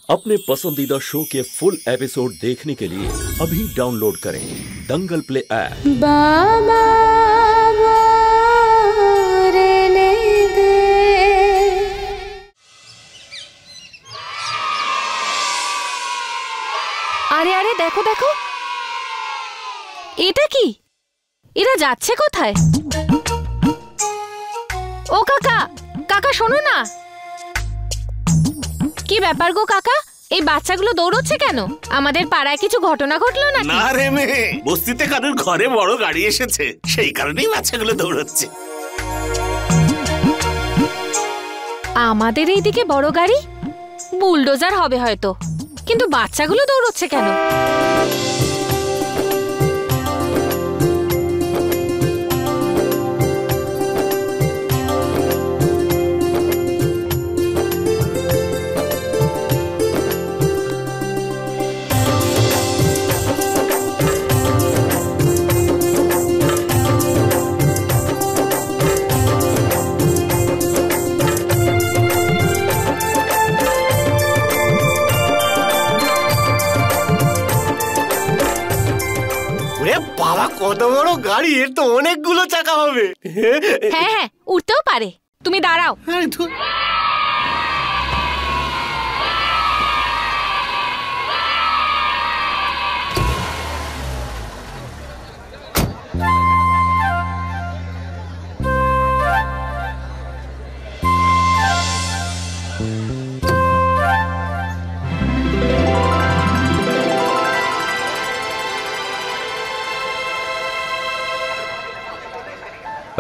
अपने पसंदीदा शो के फुल एपिसोड देखने के लिए अभी डाउनलोड करें दंगल प्ले ऐप। बाबा रहने दे। আরে আরে দেখো দেখো, এটা কি? এরা যাচ্ছে কোথায়? ও কাকা, কাকা শোনো না। কি ব্যাপার গো কাকা, এই বাচ্চাগুলো দৌড়চ্ছে কেন? আমাদের পাড়ায় কিছু ঘটনা ঘটলো নাকি? না রে মেয়ে, বস্তিতে কারোর ঘরে বড় গাড়ি এসেছে, সেই কারণেই বাচ্চাগুলো দৌড়চ্ছে। আমাদের এইদিকে বড় গাড়ি বুলডোজার হবে হয়তো, কিন্তু বাচ্চাগুলো দৌড়চ্ছে কেন? বাবা কত বড় গাড়ি, এর তো অনেকগুলো চাকা হবে। হ্যাঁ হ্যাঁ, উঠতেও পারে। তুমি দাঁড়াও।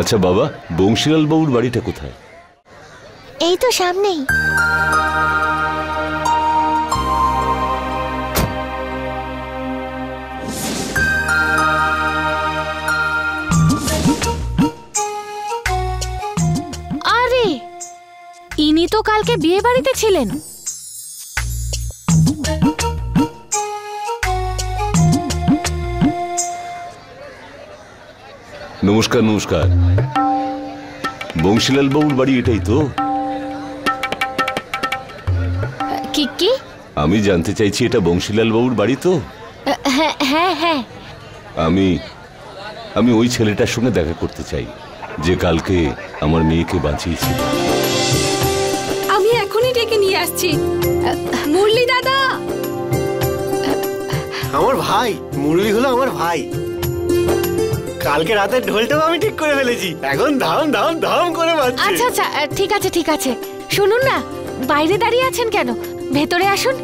আচ্ছা বাবা, বংশীলাল বাবুর বাড়িটা কোথায়? এই তো সামনেই। আরে ইনি তো কালকে বিয়ে বাড়িতে ছিলেন। নমস্কার নমস্কার, বংশীলাল বাবুর বাড়ি এটাই তো? কি কি? আমি জানতে চাইছি এটা বংশীলাল বাবুর বাড়ি তো? হ্যাঁ হ্যাঁ হ্যাঁ। আমি ওই ছেলেটার সঙ্গে দেখা করতে চাই যে কালকে আমার মেয়েকে বাঁচিয়েছিল। আমি এখনই ডেকে নিয়ে আসছি। মুরলি দাদা। আমার ভাই মুরলি হলো আমার ভাই। কালকে রাতের ঢোলটাও আমি ঠিক করে ফেলেছি, এখন ধাম ধাম ধাম করে বাজছে। আচ্ছা আচ্ছা, ঠিক আছে ঠিক আছে। শুনুন না, বাইরে দাঁড়িয়ে আছেন কেন? ভেতরে আসুন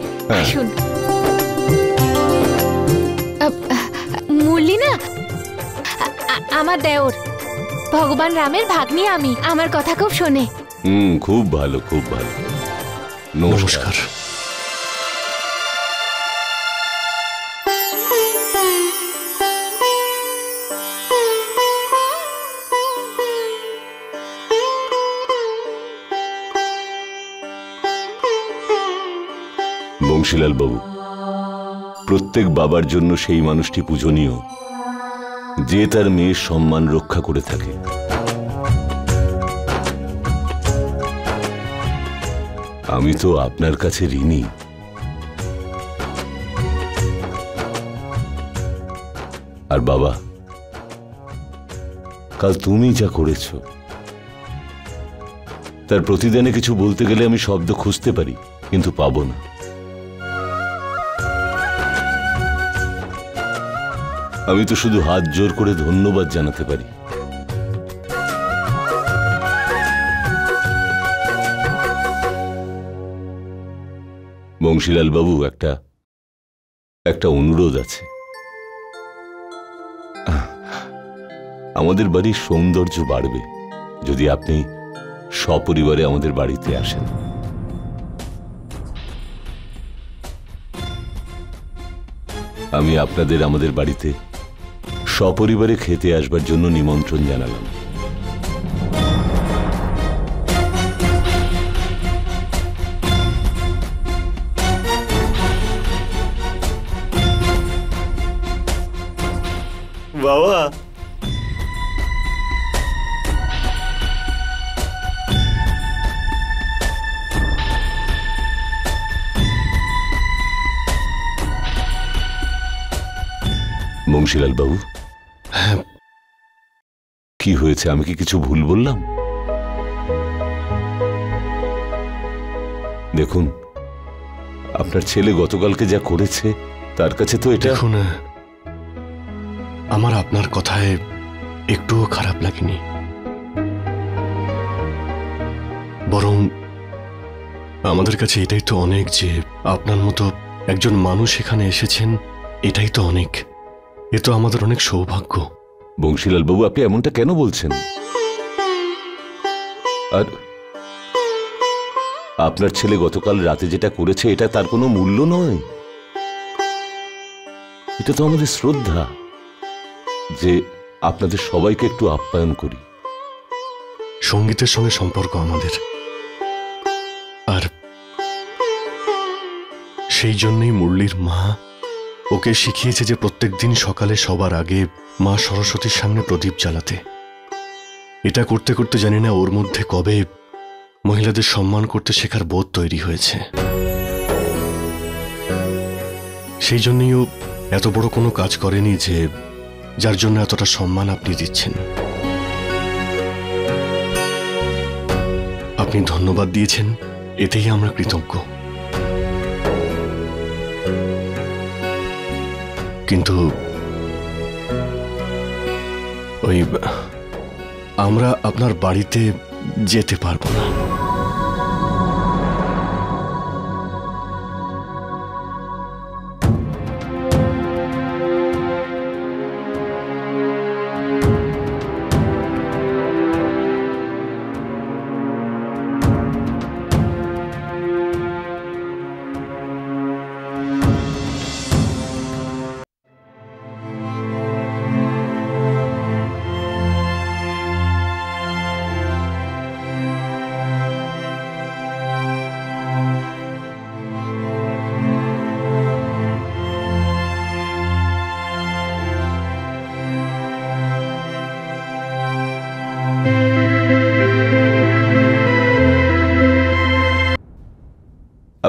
আসুন। মুরলি না আমার দেওর, ভগবান রামের ভাগ্নি আমি। আমার কথা খুব শোনে। খুব ভালো খুব ভালো। নমস্কার। বংশীলাল বাবু, প্রত্যেক বাবার জন্য সেই মানুষটি পূজনীয় যে তার মেয়ের সম্মান রক্ষা করে থাকে। আমি তো আপনার কাছে ঋণী। আর বাবা, কাল তুমি যা করেছ তার প্রতিদানে কিছু বলতে গেলে আমি শব্দ খুঁজতে পারি, কিন্তু পাবো না। আমি তো শুধু হাত জোর করে ধন্যবাদ জানাতে পারি। বংশীলাল বাবু, একটা অনুরোধ আছে। আমাদের বাড়ির সৌন্দর্য বাড়বে যদি আপনি সপরিবারে আমাদের বাড়িতে আসেন। আমি আপনাদের আমাদের বাড়িতে সপরিবারে খেতে আসবার জন্য নিমন্ত্রণ জানালাম। বাবা, বংশীলাল বাবু, হ্যাঁ, কি হয়েছে? আমি কি কিছু ভুল বললাম? দেখুন, আপনার ছেলে গতকালকে যা করেছে তার কাছে তো এটা। দেখুন, আমার আপনার কথায় একটুও খারাপ লাগেনি, বরং আমাদের কাছে এটাই তো অনেক যে আপনার মতো একজন মানুষ এখানে এসেছেন। এটাই তো অনেক, এ তো আমাদের অনেক সৌভাগ্য। বংশীলাল বাবু, আপনি এমনটা কেন বলছেন? আর আপনার ছেলে গতকাল রাতে যেটা করেছে এটা তার কোনো মূল্য নয়। এটা তো আমাদের শ্রদ্ধা যে আপনাদের সবাইকে একটু আপ্যায়ন করি। সঙ্গীতের সঙ্গে সম্পর্ক আমাদের, আর সেই জন্যই মুরলীর মা ওকে শিখিয়েছে যে প্রত্যেক দিন সকালে সবার আগে মা সরস্বতীর সামনে প্রদীপ জ্বালাতে। এটা করতে করতে জানি না ওর মধ্যে কবে মহিলাদের সম্মান করতে শেখার বোধ তৈরি হয়েছে। সেই জন্যই ও এত বড় কোনো কাজ করেনি যে যার জন্য এতটা সম্মান আপনি দিচ্ছেন। আপনি ধন্যবাদ দিয়েছেন, এতেই আমরা কৃতজ্ঞ। কিন্তু ওই আমরা আপনার বাড়িতে যেতে পারবো না।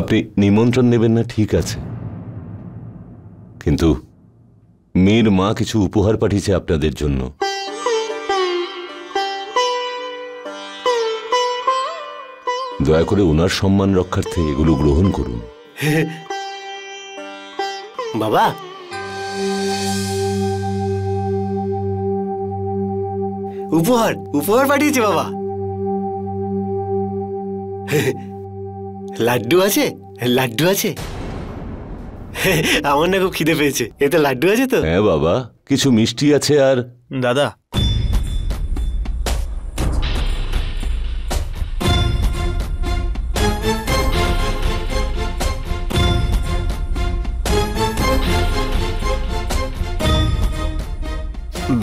আপনি নিমন্ত্রণ নেবেন না ঠিক আছে, কিন্তু মেয়ের মা কিছু উপহার পাঠিয়েছে আপনাদের জন্য। দয়া করে ওনার সম্মান রক্ষার্থে এগুলো গ্রহণ করুন। বাবা, উপহার উপহার পাঠিয়েছে বাবা। লাড্ডু আছে, লাড্ডু আছে। আমার না খুব খিদে পেয়েছে, এতে লাড্ডু আছে তো? হ্যাঁ বাবা, কিছু মিষ্টি আছে। আর দাদা,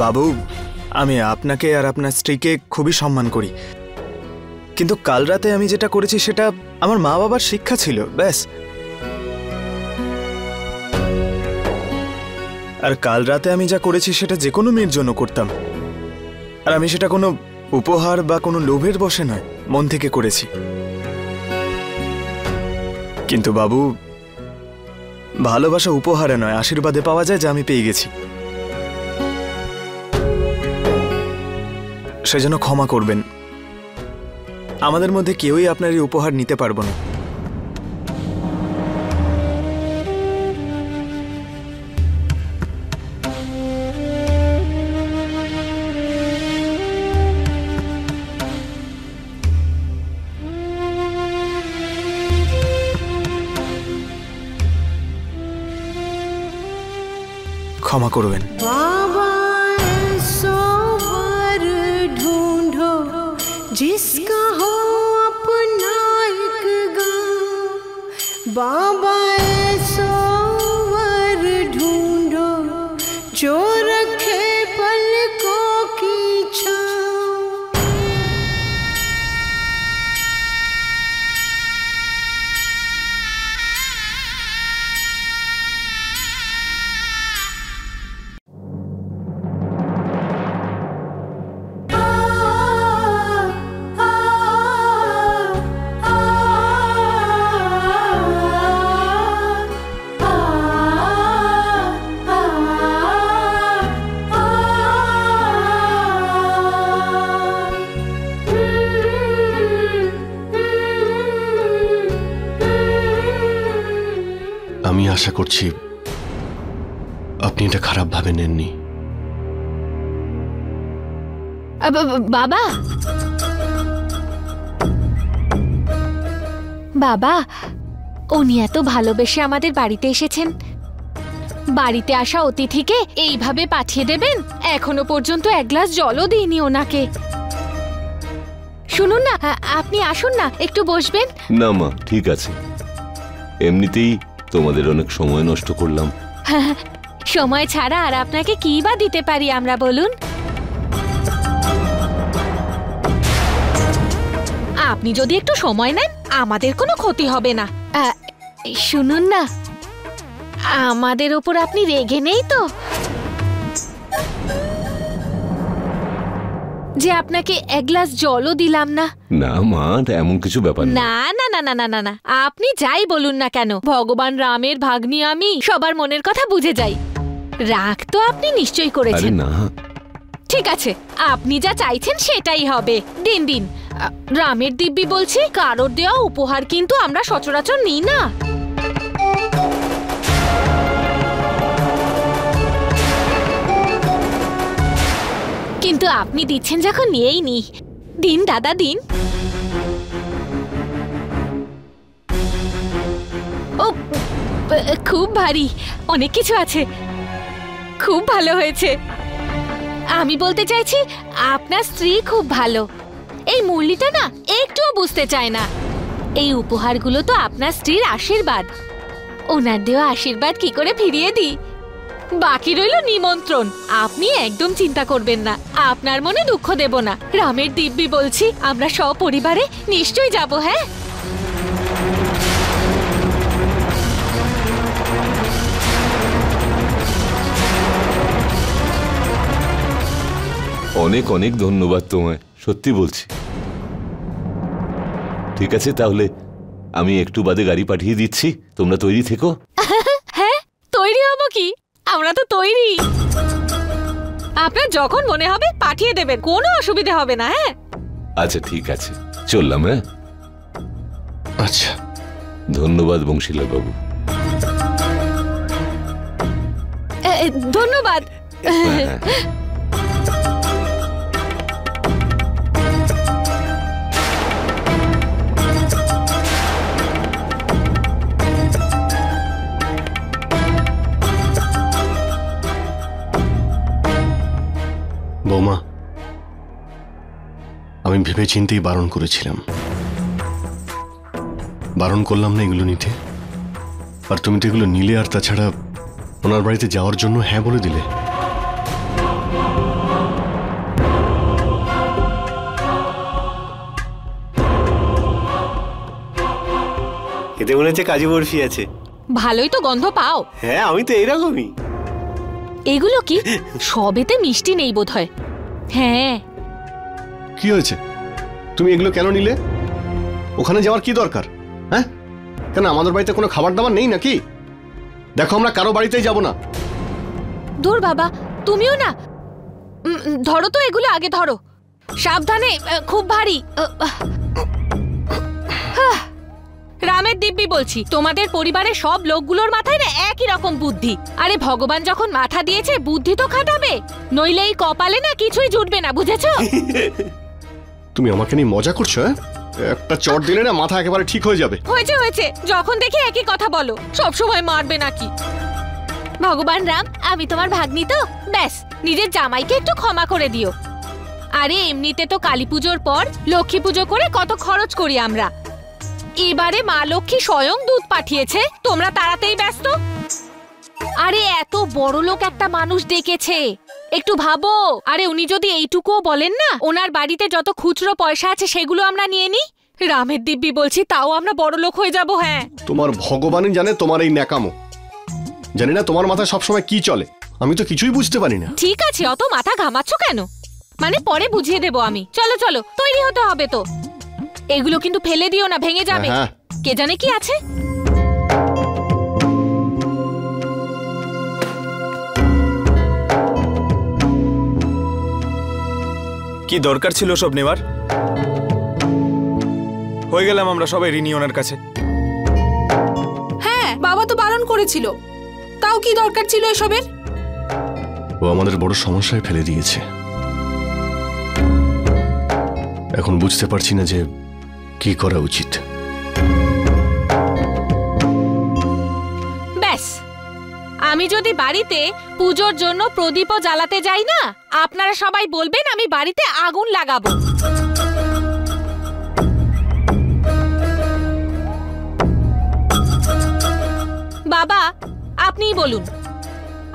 বাবু, আমি আপনাকে আর আপনার স্ত্রীকে খুবই সম্মান করি, কিন্তু কাল রাতে আমি যেটা করেছি সেটা আমার মা বাবার শিক্ষা ছিল, ব্যাস। আর কাল রাতে আমি যা করেছি সেটা যে কোনো মেয়ের জন্য করতাম, আর আমি সেটা কোনো উপহার বা কোনো লোভের বশে নয়, মন থেকে করেছি। কিন্তু বাবু, ভালোবাসা উপহারে নয়, আশীর্বাদে পাওয়া যায়, যা আমি পেয়ে গেছি। সেজন্য ক্ষমা করবেন, আমাদের মধ্যে কেউই আপনার এই উপহার নিতে পারবো না। ক্ষমা করবেন। बाबा ऐसो वर ढूंढो जिसका हो अपना एक गाँव। बाबा ऐसो वर ढूंढो जो रखे पलकों की छाँव। আমি আশা করছি আপনি এটা খারাপভাবে নেননি। বাবা, বাবা, উনি এত ভালোবেসে আমাদের বাড়িতে এসেছেন, বাড়িতে আসা অতিথিকে এইভাবে পাঠিয়ে দেবেন? এখনো পর্যন্ত এক গ্লাস জলও দিইনি ওনাকে। শুনুন না, আপনি আসুন না, একটু বসবেন। না মা, ঠিক আছে, এমনিতেই তোমাদের অনেক সময় নষ্ট করলাম। সময় ছাড়া আর আপনাকে কি বা দিতে পারি আমরা, বলুন? আপনি যদি একটু সময় নেন আমাদের কোনো ক্ষতি হবে না। শুনুন না, আমাদের ওপর আপনি রেগে নেই তো যে আপনাকে এক গ্লাস জলও দিলাম না? না মা, এমন কিছু ব্যাপার না। না না না না না না না, আপনি যাই বলুন না কেন, ভগবান রামের ভাগ্নি আমি, সবার মনের কথা বুঝে যাই। রাগ তো আপনি নিশ্চয়ই করেছেন। না, ঠিক আছে, আপনি যা চাইছেন সেটাই হবে। দিন দিন। রামের দিব্যি বলছি, কারোর দেওয়া উপহার কিন্তু আমরা সচরাচর নিই না। কিন্তু আপনি দিচ্ছেন যখন নিয়েই নি। দিন দাদা, দিন। ও খুব ভারী, অনেক কিছু আছে, খুব ভালো হয়েছে। আমি বলতে চাইছি আপনার স্ত্রী খুব ভালো। এই মুরলিটা না একটুও বুঝতে চায় না। এই উপহারগুলো তো আপনার স্ত্রীর আশীর্বাদ, ওনার দেওয়া আশীর্বাদ কি করে ফিরিয়ে দিই? বাকি রইল নিমন্ত্রণ। আপনি একদম চিন্তা করবেন না, আপনার মনে দুঃখ দেব না। রামের দিব্যি বলছি, আমরা সপরিবারে নিশ্চয়ই যাব। হ্যাঁ, অনেক অনেক ধন্যবাদ তোমায়, সত্যি বলছি। ঠিক আছে, তাহলে আমি একটু বাদে গাড়ি পাঠিয়ে দিচ্ছি, তোমরা তৈরি থেকো। হ্যাঁ, তৈরি হব কি, আমরা তো তৈরি। আপনার যখন মনে হবে পাঠিয়ে দেবেন, কোনো অসুবিধা হবে না। হ্যাঁ, আচ্ছা ঠিক আছে, চললাম। হ্যাঁ, আচ্ছা, ধন্যবাদ বংশীলাল বাবু। ধন্যবাদ। বৌমা, আমি ভেবে চিন্তেই বারণ করেছিলাম, বারণ করলাম না এগুলো নিতে, আর তুমি তো এগুলো নিলে, আর তাছাড়া ওনার বাড়িতে যাওয়ার জন্য হ্যাঁ বলে দিলে। এতে মনে হচ্ছে কাজু বরফি আছে। ভালোই তো গন্ধ পাও। হ্যাঁ, আমি তো এইরকমই। এগুলো কি সবেতে মিষ্টি নেই বোধহয়? হ্যাঁ। কি হয়েছে, তুমি এগুলো কেন নিলে? ওখানে যাওয়ার কি দরকার? হ্যাঁ, কেন আমাদের বাড়িতে কোনো খাবার দাবার নেই নাকি? দেখো, আমরা কারো বাড়িতেই যাব না। দূর বাবা, তুমিও না। ধরো তো এগুলো, আগে ধরো, সাবধানে, খুব ভারী। রামের দিব্যি বলছি, তোমাদের পরিবারের সব লোকগুলোর মাথায় না একই রকম বুদ্ধি। আরে ভগবান যখন মাথা দিয়েছে, বুদ্ধি তো খাটাবে, নইলে এই কপালে না কিছুই জুটবে না, বুঝেছো? তুমি আমাকে নিয়ে মজা করছো? হ্যাঁ, একটা চট দিলে না মাথা একেবারে ঠিক হয়ে যাবে। হয়েছে হয়েছে, যখন দেখি একই কথা বলো, সব সময় মারবে নাকি? ভগবান রাম, আমি তোমার ভাগ্নি তো, ব্যাস নিজের জামাইকে একটু ক্ষমা করে দিও। আরে এমনিতে তো কালী পুজোর পর লক্ষ্মী পুজো করে কত খরচ করি আমরা, এবারে মা লক্ষ্মী স্বয়ং দুধ পাঠিয়েছে, তোমরা তাড়াতেই ব্যস্ত। আরে এত বড় লোক একটা মানুষ ডেকেছে, একটু ভাবো। আরে উনি যদি এইটুকুও বলেন না, ওনার বাড়িতে যত খুচরো পয়সা আছে সেগুলো আমরা নিয়ে নিই, রামের দিব্যি বলছি, তাও আমরা বড় লোক হয়ে যাব। হ্যাঁ, তোমার ভগবানই জানে তোমার এই ন্যাকামো। জানি না তোমার মাথায় সবসময় কি চলে, আমি তো কিছুই বুঝতে পারি না। ঠিক আছে, অত মাথা ঘামাচ্ছ কেন? মানে পরে বুঝিয়ে দেবো আমি। চলো চলো, তৈরি হতে হবে তো। এগুলো কিন্তু ফেলে দিও না, ভেঙে যাবে। হ্যাঁ। কে জানে কি আছে। কি দরকার ছিল সব নেওয়ার? হয়ে গেলাম আমরা সবাই ঋণী ওনার কাছে। হ্যাঁ, বাবা তো বারণ করে করেছিল, তাও কি দরকার ছিল এসবের? ও আমাদের বড় সমস্যায় ফেলে দিয়েছে। এখন বুঝতে পারছি না যে কি করা উচিত। ব্যাস, আমি যদি বাড়িতে পুজোর জন্য প্রদীপও জ্বালাতে যাই না, আপনারা সবাই বলবেন আমি বাড়িতে আগুন লাগাবো। বাবা, আপনিই বলুন।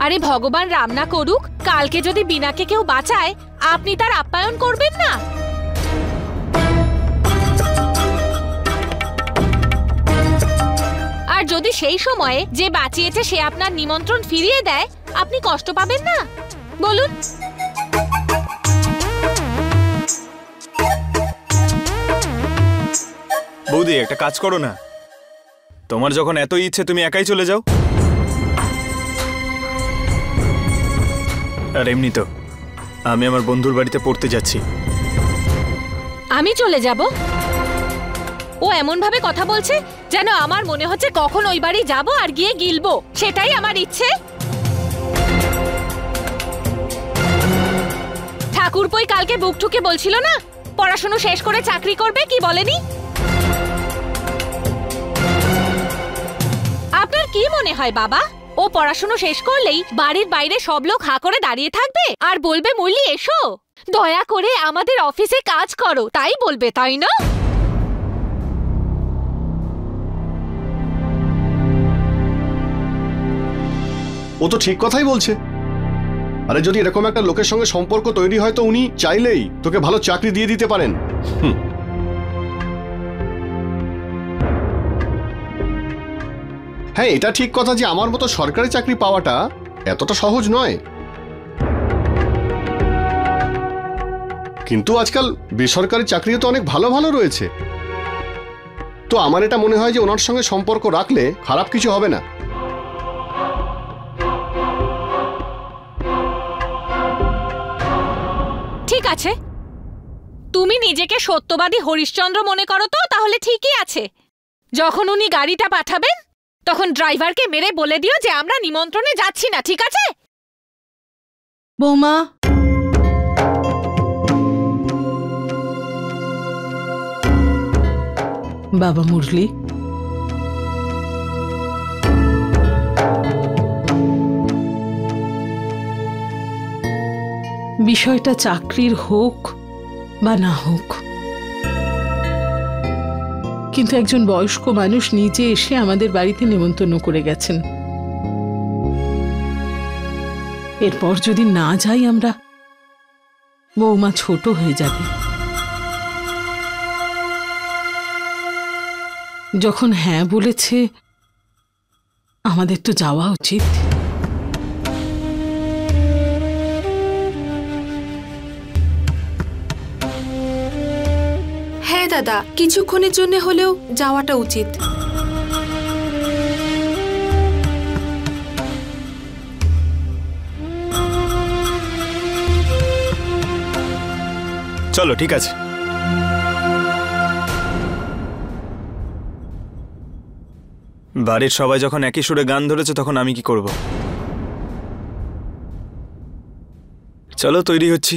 আরে ভগবান রাম না করুক, কালকে যদি বিনাকে কেউ বাঁচায়, আপনি তার আপ্যায়ন করবেন না? আর যদি সেই সময়ে যে বাঁচিয়েছে সে আপনার নিমন্ত্রণ ফিরিয়ে দেয়, আপনি কষ্ট পাবেন না? বলুন। বৌদি, একটা কাজ করো না, তোমার যখন এত ইচ্ছে তুমি একাই চলে যাও। আর এমনি তো আমি আমার বন্ধুর বাড়িতে পড়তে যাচ্ছি। আমি চলে যাব? ও এমন ভাবে কথা বলছে যেন আমার মনে হচ্ছে কখন ওই বাড়ি যাব আর গিয়ে গিলবো, সেটাই আমার ইচ্ছে। ঠাকুরপোই কালকে বুক ঠুকে বলছিল না পড়াশোনা শেষ করে চাকরি করবে, কি বলেনি? আপনার কি মনে হয় বাবা, ও পড়াশোনা শেষ করলেই বাড়ির বাইরে সব লোক হাঁ করে দাঁড়িয়ে থাকবে আর বলবে মুরলি এসো, দয়া করে আমাদের অফিসে কাজ করো, তাই বলবে, তাই না? ও তো ঠিক কথাই বলছে। আরে যদি এরকম একটা লোকের সঙ্গে সম্পর্ক তৈরি হয় তো উনি চাইলেই তোকে ভালো চাকরি দিয়ে দিতে পারেন। হ্যাঁ, এটা ঠিক কথা যে আমার মতো সরকারি চাকরি পাওয়াটা এতটা সহজ নয়, কিন্তু আজকাল বেসরকারি চাকরিও তো অনেক ভালো ভালো রয়েছে। তো আমার এটা মনে হয় যে ওনার সঙ্গে সম্পর্ক রাখলে খারাপ কিছু হবে না। ঠিক আছে, তুমি নিজেকে সত্যবাদী হরিশ্চন্দ্র মনে করো তো, তাহলে ঠিকই আছে। যখন উনি গাড়িটা পাঠাবেন তখন ড্রাইভারকে মেরে বলে দিও যে আমরা নিমন্ত্রণে যাচ্ছি না, ঠিক আছে? বৌমা, বাবা মুরলি, বিষয়টা চাকরির হোক বা না হোক, কিন্তু একজন বয়স্ক মানুষ নিজে এসে আমাদের বাড়িতে নেমন্তন্ন করে গেছেন। এরপর যদি না যাই আমরা, বৌমা ছোট হয়ে যাবে। যখন হ্যাঁ বলেছে, আমাদের তো যাওয়া উচিত। হ্যাঁ দাদা, কিছুক্ষণের জন্য হলেও যাওয়াটা উচিত। চলো, ঠিক আছে। বাড়ির সবাই যখন একই সুরে গান ধরেছে তখন আমি কি করব? চলো, তৈরি হচ্ছি।